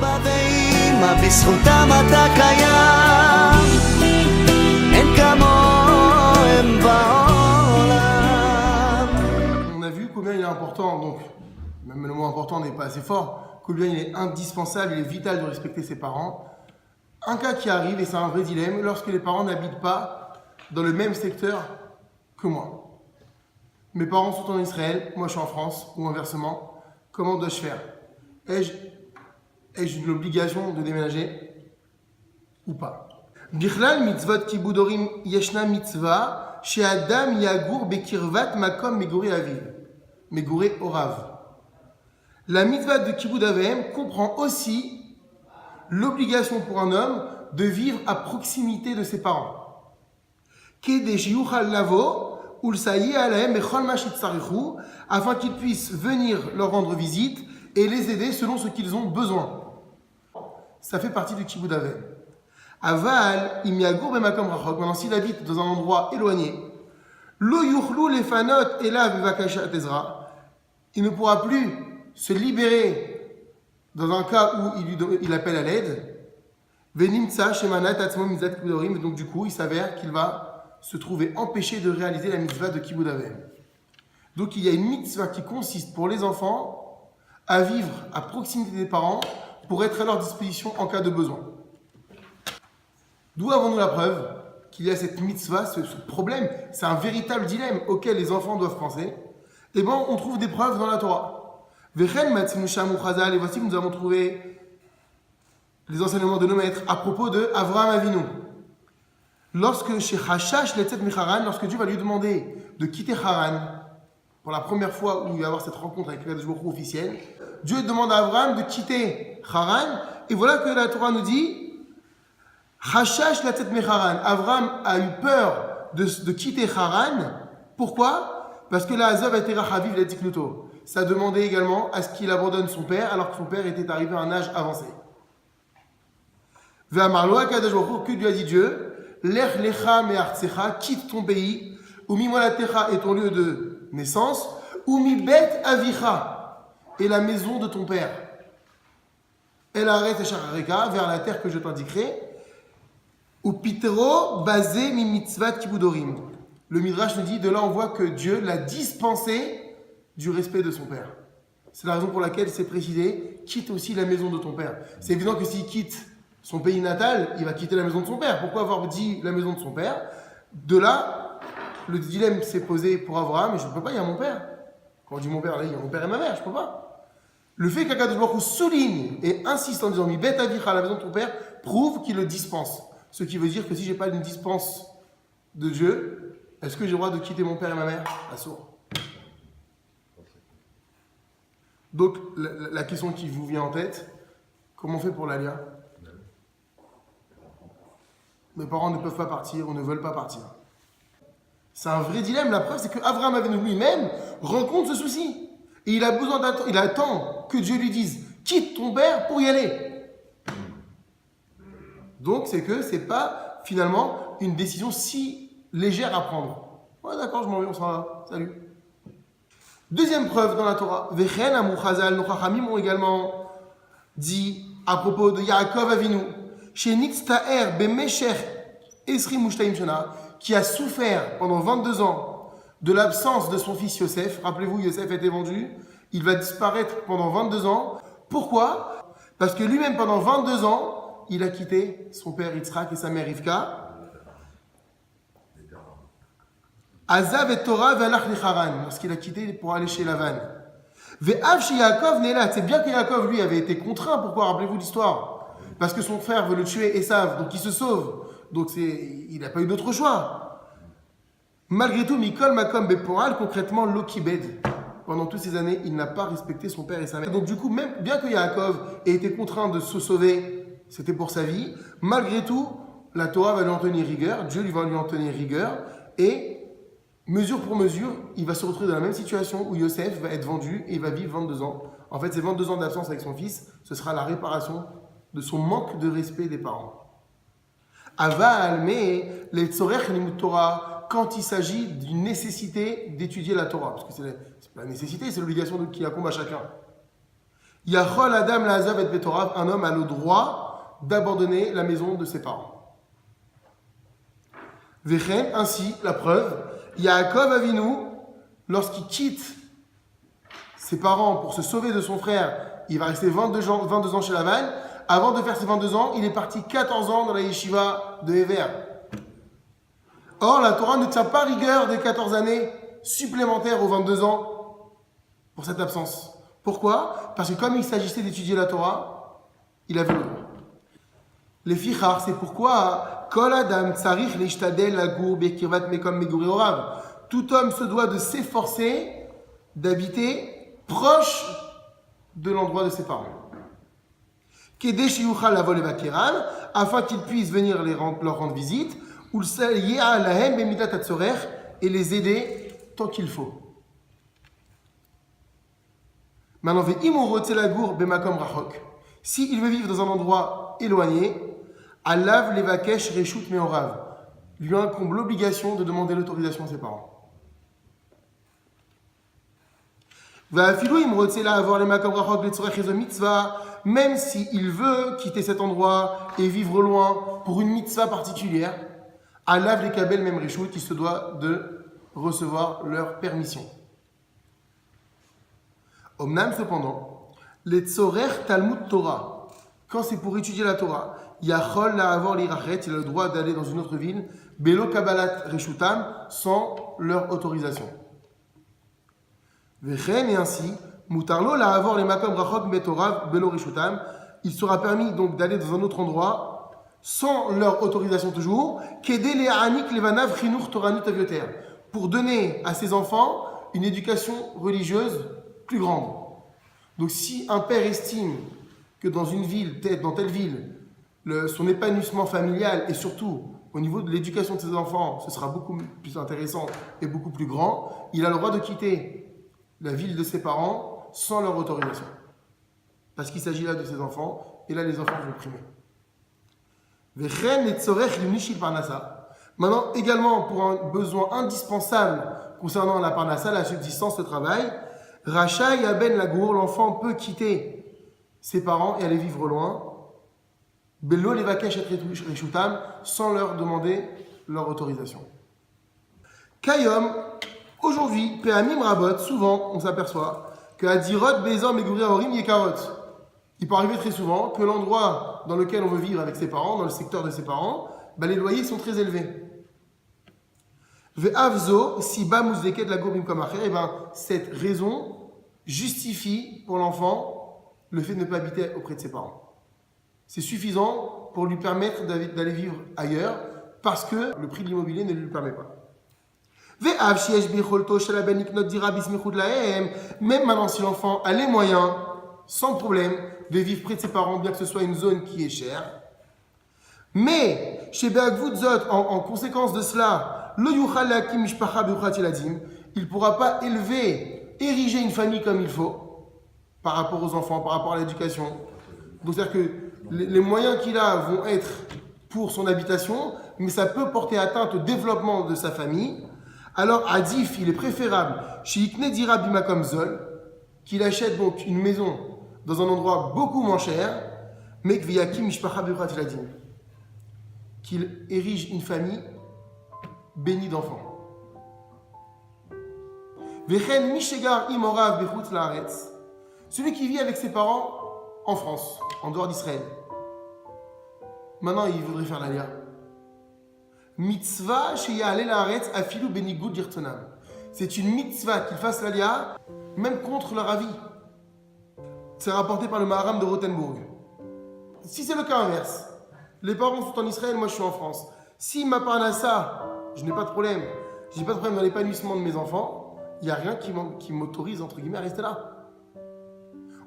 אבא ואמא, בזכותם אתה קיים, אין כמוהם בעולם. On a vu combien il est important, donc même le mot important n'est pas assez fort, combien il est indispensable, il est vital de respecter ses parents. Un cas qui arrive, et c'est un vrai dilemme, lorsque les parents n'habitent pas dans le même secteur que moi. Mes parents sont en Israël, moi je suis en France, ou inversement. Comment dois-je faire? Ai-je l'obligation de déménager ou pas? Bichlal mitzvot kibud horim yeshna mitzvah she'adam yagur bekirvat makom megoré aviv, megoré orav. La mitzvah de kibud avim comprend aussi l'obligation pour un homme de vivre à proximité de ses parents. Kedei sheyuchal lavo afin qu'ils puissent venir leur rendre visite et les aider selon ce qu'ils ont besoin. Ça fait partie du kibud avim. Aval, im yagur bemakom rachok. Maintenant, s'il habite dans un endroit éloigné, lo yuchlu lefanot elav bevakashat ezra, il ne pourra plus se libérer dans un cas où il appelle à l'aide. Venimtsa shemanat atzmo mitzvot kibud horim. Et donc du coup, il s'avère qu'il va se trouver empêché de réaliser la mitzvah de kibud avim. Donc il y a une mitzvah qui consiste pour les enfants à vivre à proximité des parents pour être à leur disposition en cas de besoin. D'où avons-nous la preuve qu'il y a cette mitzvah, ce problème, c'est un véritable dilemme auquel les enfants doivent penser. Et bien on trouve des preuves dans la Torah. Vechen matzinu shamu chazal, et voici que nous avons trouvé les enseignements de nos maîtres à propos de Avraham Avinu. Lorsque chez Hashash Letzet Mecharan, lorsque Dieu va lui demander de quitter Haran, pour la première fois où il va avoir cette rencontre avec le Kadosh Baruch Hu officielle, Dieu demande à Abraham de quitter Haran, et voilà que la Torah nous dit Hashash Letzet Mecharan. Abraham a eu peur de quitter Haran. Pourquoi? Parce que la Azov a été Rachaviv Letiknuto. Ça demandait également à ce qu'il abandonne son père, alors que son père était arrivé à un âge avancé. Ve'amarlo HaKadosh Baruch Hu, que lui a dit Dieu? Lech lecha me'artsecha, quitte ton pays, ou mi molatecha est ton lieu de naissance, ou mi bet avicha, et la maison de ton père. El aret echarareka, vers la terre que je t'indiquerai, ou pitero basé mi mitzvat kibud horim. Le Midrash nous dit, de là on voit que Dieu l'a dispensé du respect de son père. C'est la raison pour laquelle c'est précisé, quitte aussi la maison de ton père. C'est évident que s'il quitte son pays natal, il va quitter la maison de son père. Pourquoi avoir dit la maison de son père? De là, le dilemme s'est posé pour Abraham, mais je ne peux pas, il y a mon père. Quand on dit mon père, là, il y a mon père et ma mère, je ne peux pas. Le fait qu'Akadosh Baruch Hu souligne et insiste en disant mi bet avicha, la maison de ton père, prouve qu'il le dispense. Ce qui veut dire que si je n'ai pas une dispense de Dieu, est-ce que j'ai le droit de quitter mon père et ma mère? Assourd. Donc, la question qui vous vient en tête, comment on fait pour l'alia? Mes parents ne peuvent pas partir ou ne veulent pas partir. C'est un vrai dilemme. La preuve, c'est que Abraham Avinu lui-même rencontre ce souci. Et il a besoin d'attendre, il attend que Dieu lui dise quitte ton père pour y aller. Donc, c'est que c'est pas finalement une décision si légère à prendre. Ouais, d'accord, je m'en vais, on s'en va. Salut. Deuxième preuve dans la Torah. Vechen Amou Chazal, nos Chachamim ont également dit à propos de Yaakov Avinu, chez Nitztaer Bemeshech Esri Mushtaim Shana, qui a souffert pendant 22 ans de l'absence de son fils Yosef. Rappelez-vous, Yosef a été vendu, il va disparaître pendant 22 ans. Pourquoi? Parce que lui-même, pendant 22 ans, il a quitté son père Yitzhak et sa mère Rivka. Azav et Torah ve'alach lecharan, parce qu'il a quitté pour aller chez Lavan. Ve'av chez Yaakov ne'elat, c'est bien que Yaakov, lui, avait été contraint. Pourquoi? Rappelez-vous l'histoire. Parce que son frère veut le tuer, Esav, donc il se sauve. Donc il n'a pas eu d'autre choix. Malgré tout, Mikol Makom Beporal, concrètement, Lokibed, pendant toutes ces années, il n'a pas respecté son père et sa mère. Donc du coup, même bien que Yaakov ait été contraint de se sauver, c'était pour sa vie, malgré tout, la Torah va lui en tenir rigueur, Dieu lui va lui en tenir rigueur, et mesure pour mesure, il va se retrouver dans la même situation où Yosef va être vendu et il va vivre 22 ans. En fait, ces 22 ans d'absence avec son fils, ce sera la réparation de son manque de respect des parents. Aval, mais les tzorech limut Torah, quand il s'agit d'une nécessité d'étudier la Torah, parce que c'est pas la nécessité, c'est l'obligation qui incombe à chacun. Yachol Adam La'azav et Betorav, un homme a le droit d'abandonner la maison de ses parents. Vechen, ainsi, la preuve, Yaakov Avinu, lorsqu'il quitte ses parents pour se sauver de son frère, il va rester 22 ans chez Lavan. Avant de faire ses 22 ans, il est parti 14 ans dans la yeshiva de Hever. Or, la Torah ne tient pas rigueur des 14 années supplémentaires aux 22 ans pour cette absence. Pourquoi? Parce que comme il s'agissait d'étudier la Torah, il avait le droit. Les fichar, c'est pourquoi Kol Adam Tsarich Leishtadel Lagur Bekirvat Mekom Meguri Orav. Tout homme se doit de s'efforcer d'habiter proche de l'endroit de ses parents. Kedé Shiyuchal Lavol Evakeran, afin qu'ils puissent venir leur rendre visite, ou Yea Lahem Bemidat Hatzorech, et les aider tant qu'il faut. Maintenant, bemakom rachok. S'il veut vivre dans un endroit éloigné, alav levakesh reshut meorav. Lui incombe l'obligation de demander l'autorisation à ses parents. Même s'il veut quitter cet endroit et vivre loin pour une mitzvah particulière, alav lekabel mem reshut, il se doit de recevoir leur permission. Omnam, cependant, les tzorer Talmud Torah, quand c'est pour étudier la Torah, Yachol la'avor l'irachet, il a le droit d'aller dans une autre ville, Belo Kabbalat Reshutam, sans leur autorisation. Vechen, et ainsi, Mutarlo la'avor les makom rachok betorav Belo Reshutam, il sera permis donc d'aller dans un autre endroit, sans leur autorisation toujours, Kede le'anik levanav chinuch toranut avioter, pour donner à ses enfants une éducation religieuse plus grande. Donc si un père estime que dans une ville, dans telle ville, son épanouissement familial et surtout au niveau de l'éducation de ses enfants, ce sera beaucoup plus intéressant et beaucoup plus grand, il a le droit de quitter la ville de ses parents sans leur autorisation. Parce qu'il s'agit là de ses enfants, et là les enfants vont primer. Maintenant, également pour un besoin indispensable concernant la parnassa, la subsistance, le travail, Racha Yaben Lagour, l'enfant peut quitter ses parents et aller vivre loin, Bello Levakesh et Reshutam, sans leur demander leur autorisation. Kayom, aujourd'hui, Peamim Rabot, souvent on s'aperçoit que Adirot Bezor Meguri Ahorim Yekarot. Il peut arriver très souvent que l'endroit dans lequel on veut vivre avec ses parents, dans le secteur de ses parents, les loyers sont très élevés. Ve'avzo, si ba muzdeket la gourbim comme acher, cette raison justifie pour l'enfant le fait de ne pas habiter auprès de ses parents. C'est suffisant pour lui permettre d'aller vivre ailleurs parce que le prix de l'immobilier ne lui permet pas. Même maintenant, si l'enfant a les moyens, sans problème, de vivre près de ses parents, bien que ce soit une zone qui est chère, mais chez Be'agvutzot, en conséquence de cela, il ne pourra pas ériger une famille comme il faut, par rapport aux enfants, par rapport à l'éducation. Donc c'est-à-dire que les moyens qu'il a vont être pour son habitation, mais ça peut porter atteinte au développement de sa famille. Alors Adif, il est préférable, chez Ikne Dira Bimakom Zol, qu'il achète donc une maison dans un endroit beaucoup moins cher, mais qu'il érige une famille béni d'enfants. Celui qui vit avec ses parents en France, en dehors d'Israël. Maintenant, il voudrait faire l'Aliyah. Mitzvah sheya'aleh la'aretz afilu benigud lirtzonam. C'est une mitzvah qu'il fasse l'Aliyah, même contre leur avis. C'est rapporté par le Maharam de Rothenburg. Si c'est le cas inverse, les parents sont en Israël, moi je suis en France. Si ma parnassa, je n'ai pas de problème. Je n'ai pas de problème dans l'épanouissement de mes enfants. Il n'y a rien qui m'autorise, entre guillemets, à rester là.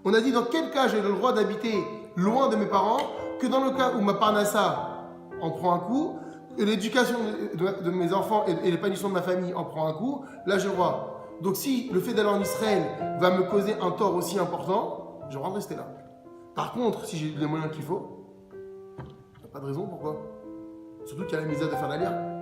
On a dit dans quel cas j'ai le droit d'habiter loin de mes parents, que dans le cas où ma parnassa en prend un coup, et l'éducation de mes enfants et l'épanouissement de ma famille en prend un coup, là j'ai le droit. Donc si le fait d'aller en Israël va me causer un tort aussi important, j'ai le droit de rester là. Par contre, si j'ai les moyens qu'il faut, il n'y a pas de raison pourquoi. Surtout qu'il y a la misère de faire l'aliyah.